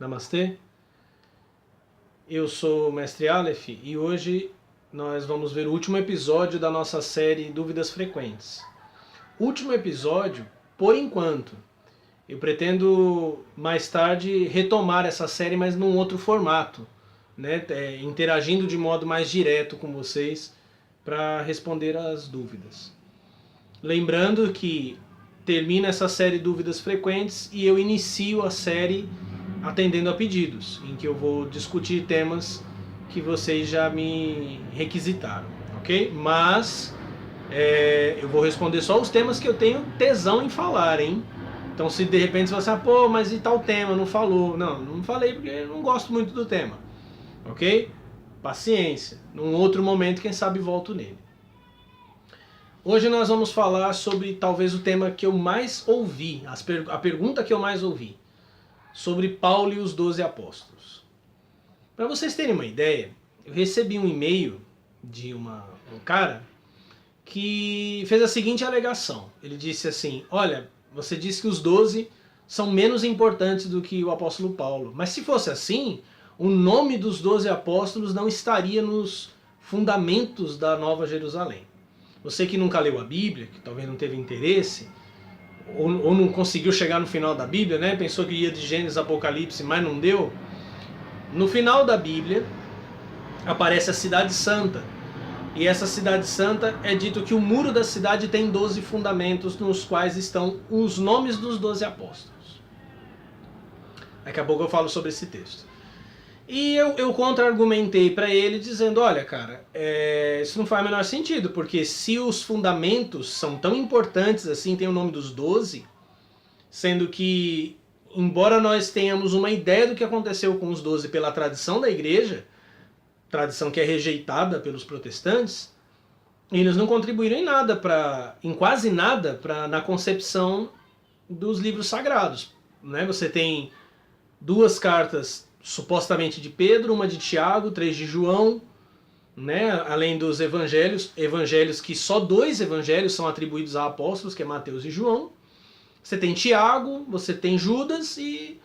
Namastê, eu sou o Mestre Aleph e hoje nós vamos ver o último episódio da nossa série Dúvidas Frequentes. Último episódio, por enquanto. Eu pretendo mais tarde retomar essa série, mas num outro formato, né? Interagindo de modo mais direto com vocês para responder as dúvidas. Lembrando que termina essa série Dúvidas Frequentes e eu inicio a série Atendendo a Pedidos, em que eu vou discutir temas que vocês já me requisitaram, ok? Mas eu vou responder só os temas que eu tenho tesão em falar, hein? Então se de repente você fala, pô, mas e tal tema, não falou? Não falei porque eu não gosto muito do tema, ok? Paciência, num outro momento quem sabe volto nele. Hoje nós vamos falar sobre talvez o tema que eu mais ouvi, a pergunta que eu mais ouvi, sobre Paulo e os 12 apóstolos. Para vocês terem uma ideia, eu recebi um e-mail de um cara que fez a seguinte alegação. Ele disse assim, olha, você disse que os 12 são menos importantes do que o apóstolo Paulo, mas se fosse assim, o nome dos 12 apóstolos não estaria nos fundamentos da Nova Jerusalém. Você que nunca leu a Bíblia, que talvez não teve interesse, ou não conseguiu chegar no final da Bíblia, né? Pensou que ia de Gênesis a Apocalipse, mas não deu. No final da Bíblia aparece a Cidade Santa. E essa Cidade Santa é dito que o muro da cidade tem 12 fundamentos, nos quais estão os nomes dos 12 apóstolos. Daqui a pouco eu falo sobre esse texto. E eu contra-argumentei para ele dizendo, olha cara, isso não faz o menor sentido, porque se os fundamentos são tão importantes assim, tem o nome dos 12, sendo que, embora nós tenhamos uma ideia do que aconteceu com os 12 pela tradição da igreja, tradição que é rejeitada pelos protestantes, eles não contribuíram em quase nada na concepção dos livros sagrados, né? Você tem 2 cartas supostamente de Pedro, uma de Tiago, 3 de João, né? Além dos evangelhos que só 2 evangelhos são atribuídos a apóstolos, que é Mateus e João. Você tem Tiago, você tem Judas e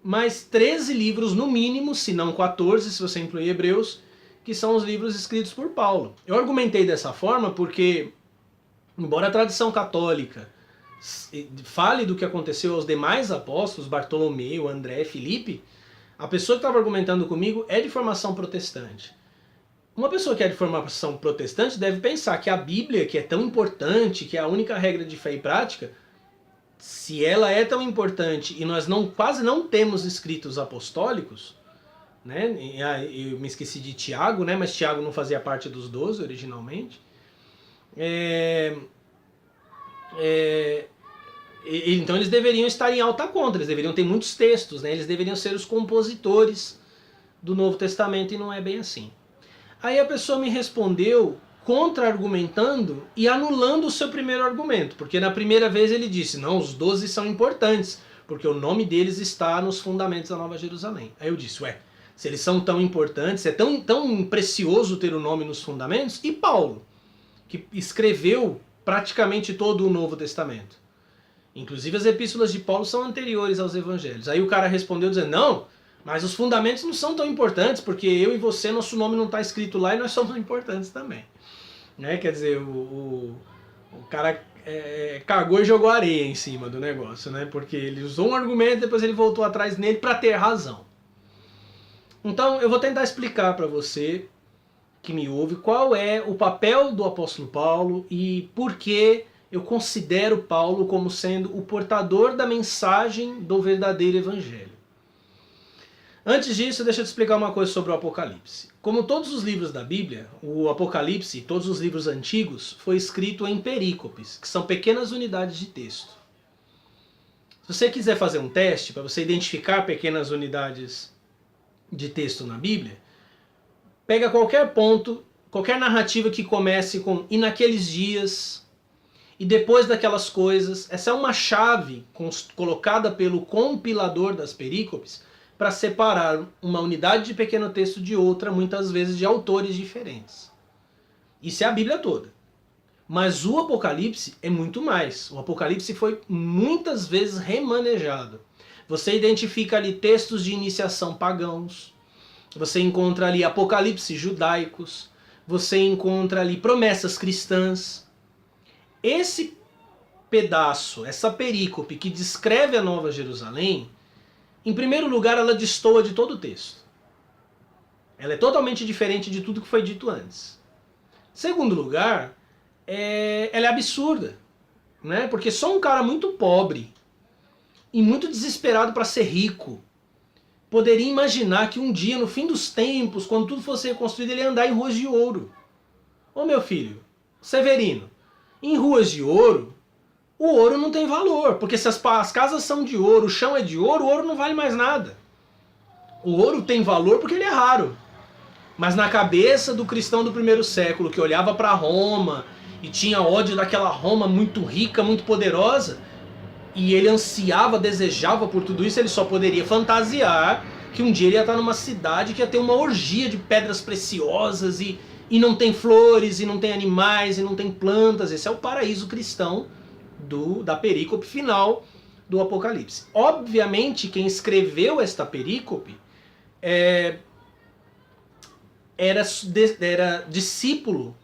mais 13 livros no mínimo, se não 14, se você incluir Hebreus, que são os livros escritos por Paulo. Eu argumentei dessa forma porque, embora a tradição católica fale do que aconteceu aos demais apóstolos, Bartolomeu, André, Filipe, a pessoa que estava argumentando comigo é de formação protestante. Uma pessoa que é de formação protestante deve pensar que a Bíblia, que é tão importante, que é a única regra de fé e prática, se ela é tão importante e nós quase não temos escritos apostólicos, né? Eu me esqueci de Tiago, né? Mas Tiago não fazia parte dos 12 originalmente. Então eles deveriam estar em alta conta, eles deveriam ter muitos textos, né? Eles deveriam ser os compositores do Novo Testamento e não é bem assim. Aí a pessoa me respondeu contra-argumentando e anulando o seu primeiro argumento, porque na primeira vez ele disse, não, os 12 são importantes, porque o nome deles está nos fundamentos da Nova Jerusalém. Aí eu disse, se eles são tão importantes, é tão precioso ter o nome nos fundamentos, e Paulo, que escreveu praticamente todo o Novo Testamento. Inclusive as epístolas de Paulo são anteriores aos evangelhos. Aí o cara respondeu dizendo, não, mas os fundamentos não são tão importantes, porque eu e você, nosso nome não está escrito lá e nós somos importantes também. Né? Quer dizer, o cara cagou e jogou areia em cima do negócio, né? Porque ele usou um argumento e depois ele voltou atrás nele para ter razão. Então eu vou tentar explicar para você que me ouve qual é o papel do apóstolo Paulo e por que eu considero Paulo como sendo o portador da mensagem do verdadeiro evangelho. Antes disso, deixa eu te explicar uma coisa sobre o Apocalipse. Como todos os livros da Bíblia, o Apocalipse, todos os livros antigos, foi escrito em perícopes, que são pequenas unidades de texto. Se você quiser fazer um teste para você identificar pequenas unidades de texto na Bíblia, pega qualquer ponto, qualquer narrativa que comece com "e naqueles dias", e depois daquelas coisas. Essa é uma chave colocada pelo compilador das perícopes para separar uma unidade de pequeno texto de outra, muitas vezes de autores diferentes. Isso é a Bíblia toda. Mas o Apocalipse é muito mais. O Apocalipse foi muitas vezes remanejado. Você identifica ali textos de iniciação pagãos, você encontra ali apocalipse judaicos, você encontra ali promessas cristãs. Esse pedaço, essa perícope que descreve a Nova Jerusalém, em primeiro lugar, ela destoa de todo o texto. Ela é totalmente diferente de tudo que foi dito antes. Em segundo lugar, ela é absurda, né? Porque só um cara muito pobre e muito desesperado para ser rico poderia imaginar que um dia, no fim dos tempos, quando tudo fosse reconstruído, ele ia andar em ruas de ouro. Ô meu filho, Severino, em ruas de ouro, o ouro não tem valor, porque se as casas são de ouro, o chão é de ouro, o ouro não vale mais nada. O ouro tem valor porque ele é raro. Mas na cabeça do cristão do primeiro século, que olhava para Roma e tinha ódio daquela Roma muito rica, muito poderosa, e ele ansiava, desejava por tudo isso, ele só poderia fantasiar que um dia ele ia estar numa cidade que ia ter uma orgia de pedras preciosas e não tem flores, e não tem animais, e não tem plantas. Esse é o paraíso cristão da perícope final do Apocalipse. Obviamente, quem escreveu esta perícope era discípulo,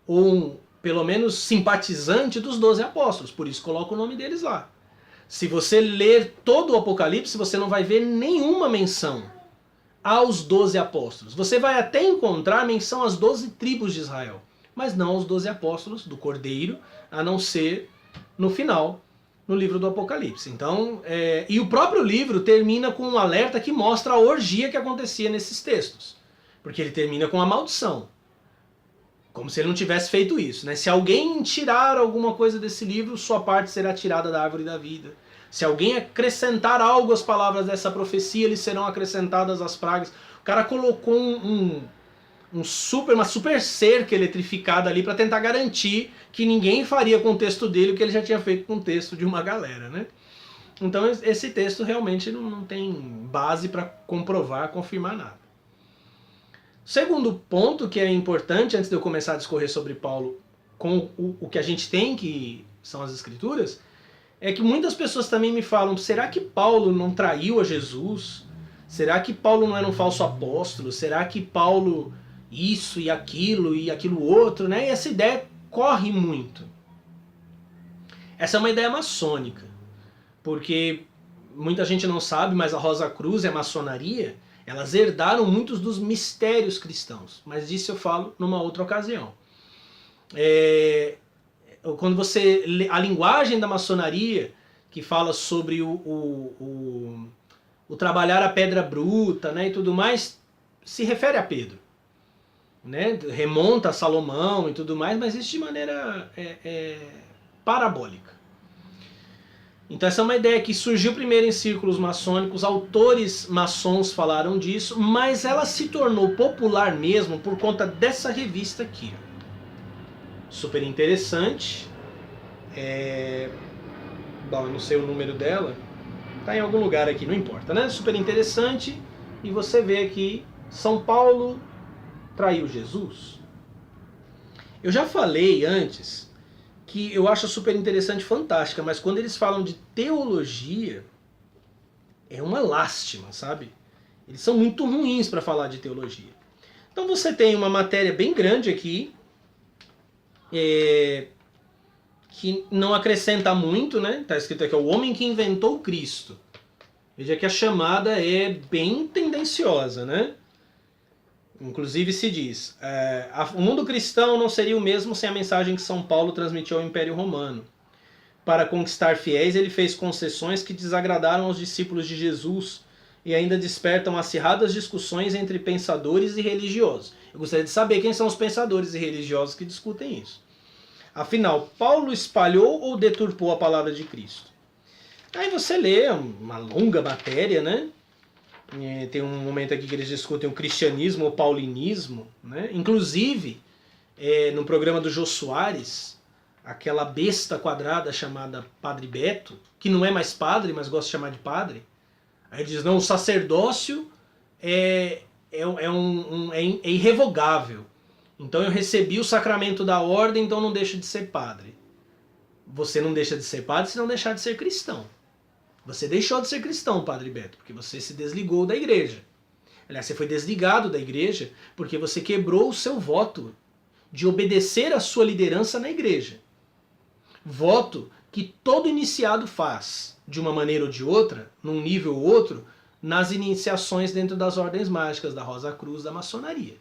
ou pelo menos simpatizante dos 12 apóstolos, por isso coloca o nome deles lá. Se você ler todo o Apocalipse, você não vai ver nenhuma menção aos 12 apóstolos. Você vai até encontrar menção às 12 tribos de Israel, mas não aos 12 apóstolos do Cordeiro, a não ser no final, no livro do Apocalipse. Então, e o próprio livro termina com um alerta que mostra a orgia que acontecia nesses textos. Porque ele termina com a maldição. Como se ele não tivesse feito isso, né? Se alguém tirar alguma coisa desse livro, sua parte será tirada da árvore da vida. Se alguém acrescentar algo às palavras dessa profecia, eles serão acrescentadas as pragas. O cara colocou uma super cerca eletrificada ali para tentar garantir que ninguém faria com o texto dele o que ele já tinha feito com o texto de uma galera, né? Então esse texto realmente não tem base para comprovar, confirmar nada. Segundo ponto que é importante, antes de eu começar a discorrer sobre Paulo, com o que a gente tem, que são as Escrituras, é que muitas pessoas também me falam, será que Paulo não traiu a Jesus? Será que Paulo não era um falso apóstolo? Será que Paulo isso e aquilo outro, né? E essa ideia corre muito. Essa é uma ideia maçônica, porque muita gente não sabe, mas a Rosa Cruz e a maçonaria, elas herdaram muitos dos mistérios cristãos, mas disso eu falo numa outra ocasião. Quando você lê a linguagem da maçonaria, que fala sobre o trabalhar a pedra bruta, né, e tudo mais, se refere a Pedro. Né? Remonta a Salomão e tudo mais, mas isso de maneira parabólica. Então essa é uma ideia que surgiu primeiro em círculos maçônicos, autores maçons falaram disso, mas ela se tornou popular mesmo por conta dessa revista aqui. Super interessante. Bom, eu não sei o número dela, tá em algum lugar aqui, não importa, né? Super interessante, e você vê aqui, São Paulo traiu Jesus. Eu já falei antes que eu acho super interessante, fantástica, mas quando eles falam de teologia, é uma lástima, sabe? Eles são muito ruins para falar de teologia. Então você tem uma matéria bem grande aqui, que não acrescenta muito, né? Tá escrito aqui, o homem que inventou Cristo. Veja que a chamada é bem tendenciosa, né? Inclusive se diz, o mundo cristão não seria o mesmo sem a mensagem que São Paulo transmitiu ao Império Romano. Para conquistar fiéis, ele fez concessões que desagradaram aos discípulos de Jesus e ainda despertam acirradas discussões entre pensadores e religiosos. Eu gostaria de saber quem são os pensadores e religiosos que discutem isso. Afinal, Paulo espalhou ou deturpou a palavra de Cristo? Aí você lê uma longa matéria, né? Tem um momento aqui que eles discutem o cristianismo ou paulinismo, né? Inclusive, no programa do Jô Soares, aquela besta quadrada chamada Padre Beto, que não é mais padre, mas gosta de chamar de padre, aí ele diz, não, o sacerdócio é irrevogável. Então eu recebi o sacramento da ordem, então não deixo de ser padre. Você não deixa de ser padre se não deixar de ser cristão. Você deixou de ser cristão, Padre Beto, porque você se desligou da igreja. Aliás, você foi desligado da igreja porque você quebrou o seu voto de obedecer à sua liderança na igreja. Voto que todo iniciado faz, de uma maneira ou de outra, num nível ou outro, nas iniciações dentro das ordens mágicas, da Rosa Cruz, da maçonaria.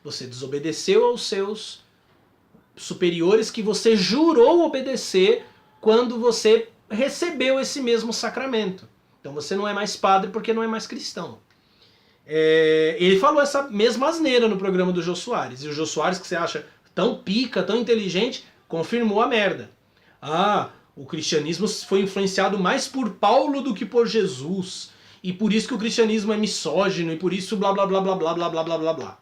Você desobedeceu aos seus superiores que você jurou obedecer quando você recebeu esse mesmo sacramento. Então você não é mais padre porque não é mais cristão. Ele falou essa mesma asneira no programa do Jô Soares. E o Jô Soares, que você acha tão pica, tão inteligente, confirmou a merda. Ah, o cristianismo foi influenciado mais por Paulo do que por Jesus. E por isso que o cristianismo é misógino, e por isso blá blá blá blá blá blá blá blá blá blá.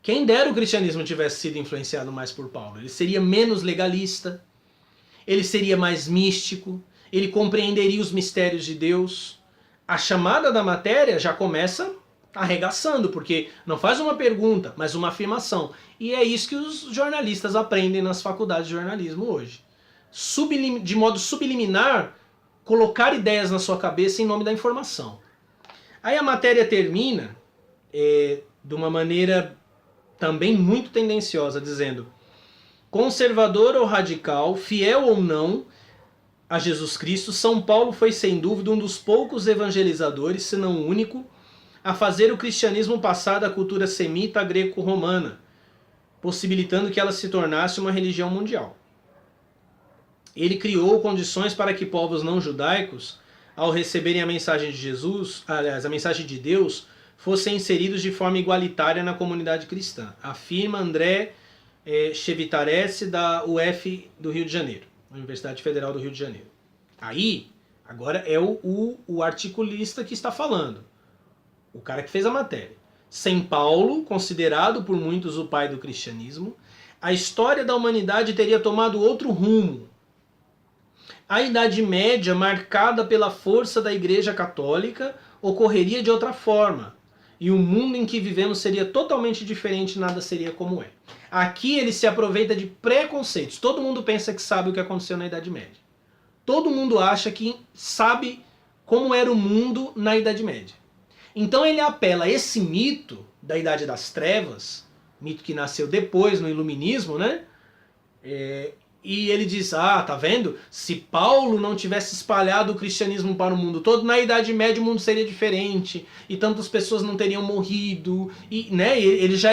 Quem dera o cristianismo tivesse sido influenciado mais por Paulo. Ele seria menos legalista, ele seria mais místico, ele compreenderia os mistérios de Deus. A chamada da matéria já começa arregaçando, porque não faz uma pergunta, mas uma afirmação. E é isso que os jornalistas aprendem nas faculdades de jornalismo hoje. De modo subliminar, colocar ideias na sua cabeça em nome da informação. Aí a matéria termina de uma maneira também muito tendenciosa, dizendo: conservador ou radical, fiel ou não a Jesus Cristo, São Paulo foi sem dúvida um dos poucos evangelizadores, se não o único, a fazer o cristianismo passar da cultura semita à greco-romana, possibilitando que ela se tornasse uma religião mundial. Ele criou condições para que povos não judaicos, ao receberem a mensagem de Jesus, aliás, a mensagem de Deus, fossem inseridos de forma igualitária na comunidade cristã. Afirma André Chevitarese, da UF do Rio de Janeiro, Universidade Federal do Rio de Janeiro. Aí, agora é o articulista que está falando, o cara que fez a matéria. Sem Paulo, considerado por muitos o pai do cristianismo, a história da humanidade teria tomado outro rumo. A Idade Média, marcada pela força da Igreja Católica, ocorreria de outra forma. E o mundo em que vivemos seria totalmente diferente, nada seria como é. Aqui ele se aproveita de preconceitos. Todo mundo pensa que sabe o que aconteceu na Idade Média. Todo mundo acha que sabe como era o mundo na Idade Média. Então ele apela a esse mito da Idade das Trevas, mito que nasceu depois no Iluminismo, né? E ele diz, tá vendo? Se Paulo não tivesse espalhado o cristianismo para o mundo todo, na Idade Média o mundo seria diferente, e tantas pessoas não teriam morrido, e né, ele já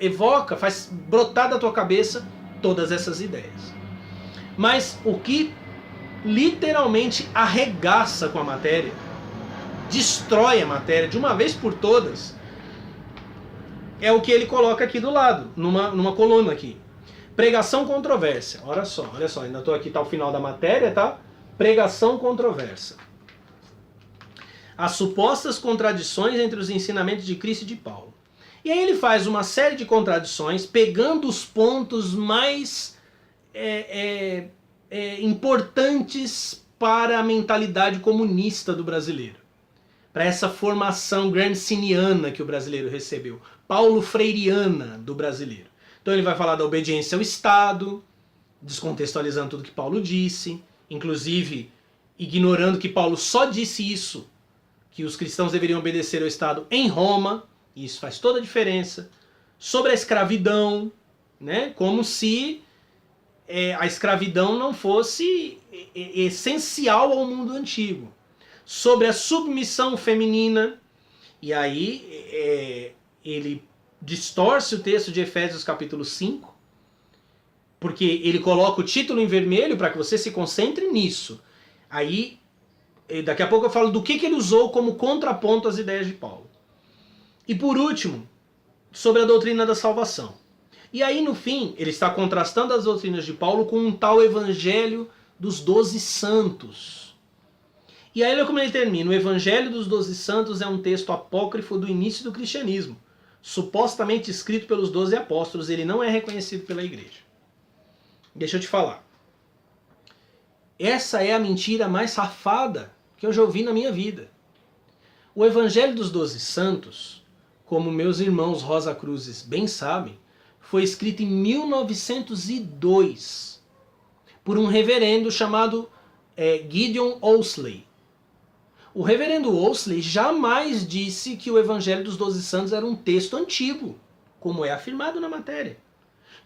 evoca, faz brotar da tua cabeça todas essas ideias. Mas o que literalmente arregaça com a matéria, destrói a matéria de uma vez por todas, é o que ele coloca aqui do lado, numa coluna aqui. Pregação controversa. Olha só, ainda estou aqui, tá o final da matéria, tá? Pregação controversa. As supostas contradições entre os ensinamentos de Cristo e de Paulo. E aí ele faz uma série de contradições, pegando os pontos mais importantes para a mentalidade comunista do brasileiro. Para essa formação gramsciana que o brasileiro recebeu. Paulo Freireana do brasileiro. Então ele vai falar da obediência ao Estado, descontextualizando tudo que Paulo disse, inclusive ignorando que Paulo só disse isso, que os cristãos deveriam obedecer ao Estado em Roma, e isso faz toda a diferença. Sobre a escravidão, né, como se a escravidão não fosse essencial ao mundo antigo. Sobre a submissão feminina, e aí ele distorce o texto de Efésios capítulo 5, porque ele coloca o título em vermelho para que você se concentre nisso. Aí, daqui a pouco eu falo do que ele usou como contraponto às ideias de Paulo. E por último, sobre a doutrina da salvação. E aí no fim, ele está contrastando as doutrinas de Paulo com um tal evangelho dos 12 santos. E aí olha como ele termina. O evangelho dos 12 santos é um texto apócrifo do início do cristianismo, supostamente escrito pelos 12 apóstolos. Ele não é reconhecido pela igreja. Deixa eu te falar. Essa é a mentira mais safada que eu já ouvi na minha vida. O Evangelho dos 12 Santos, como meus irmãos Rosa Cruzes bem sabem, foi escrito em 1902 por um reverendo chamado Gideon Ousley. O reverendo Ousley jamais disse que o Evangelho dos Doze Santos era um texto antigo, como é afirmado na matéria.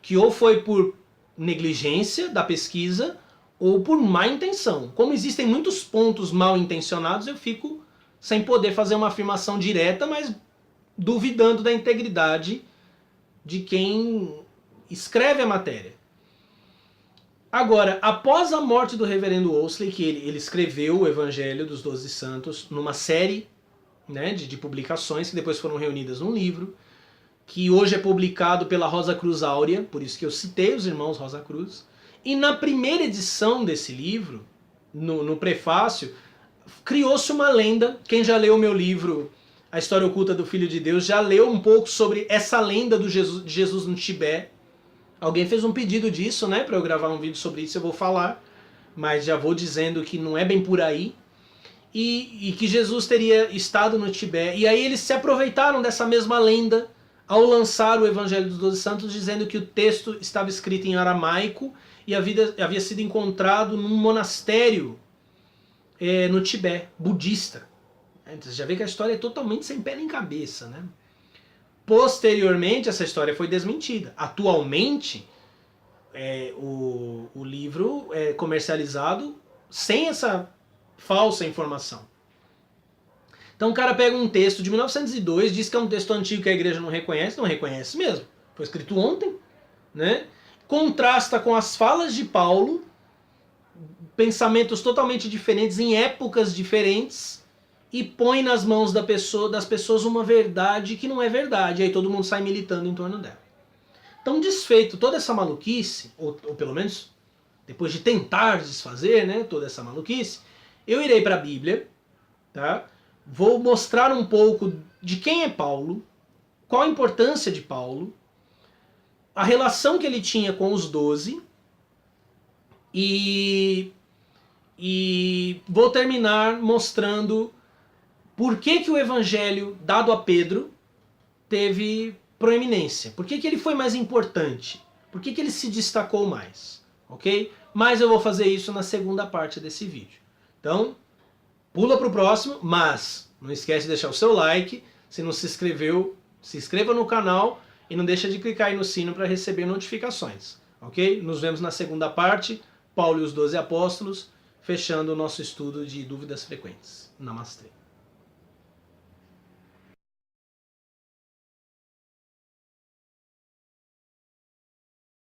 Que ou foi por negligência da pesquisa ou por má intenção. Como existem muitos pontos mal intencionados, eu fico sem poder fazer uma afirmação direta, mas duvidando da integridade de quem escreve a matéria. Agora, após a morte do reverendo Ousley, que ele escreveu o Evangelho dos Doze Santos numa série, né, de publicações que depois foram reunidas num livro, que hoje é publicado pela Rosa Cruz Áurea, por isso que eu citei os irmãos Rosa Cruz. E na primeira edição desse livro, no prefácio, criou-se uma lenda. Quem já leu o meu livro, A História Oculta do Filho de Deus, já leu um pouco sobre essa lenda de Jesus no Tibete. Alguém fez um pedido disso, né, para eu gravar um vídeo sobre isso, eu vou falar, mas já vou dizendo que não é bem por aí. E que Jesus teria estado no Tibete. E aí eles se aproveitaram dessa mesma lenda ao lançar o Evangelho dos Doze Santos, dizendo que o texto estava escrito em aramaico e havia sido encontrado num monastério no Tibete, budista. Você já vê que a história é totalmente sem pé nem cabeça, né? Posteriormente, essa história foi desmentida. Atualmente, o livro é comercializado sem essa falsa informação. Então o cara pega um texto de 1902, diz que é um texto antigo que a igreja não reconhece mesmo. Foi escrito ontem, né? Contrasta com as falas de Paulo, pensamentos totalmente diferentes em épocas diferentes, e põe nas mãos das pessoas uma verdade que não é verdade. E aí todo mundo sai militando em torno dela. Então, desfeito toda essa maluquice, ou pelo menos depois de tentar desfazer, né, toda essa maluquice, eu irei para a Bíblia, tá? Vou mostrar um pouco de quem é Paulo, qual a importância de Paulo, a relação que ele tinha com os 12, e vou terminar mostrando por que o evangelho dado a Pedro teve proeminência, por que ele foi mais importante, por que ele se destacou mais, ok? Mas eu vou fazer isso na segunda parte desse vídeo. Então, pula para o próximo, mas não esquece de deixar o seu like. Se não se inscreveu, se inscreva no canal e não deixa de clicar aí no sino para receber notificações. Ok? Nos vemos na segunda parte, Paulo e os 12 Apóstolos, fechando o nosso estudo de dúvidas frequentes. Namastê.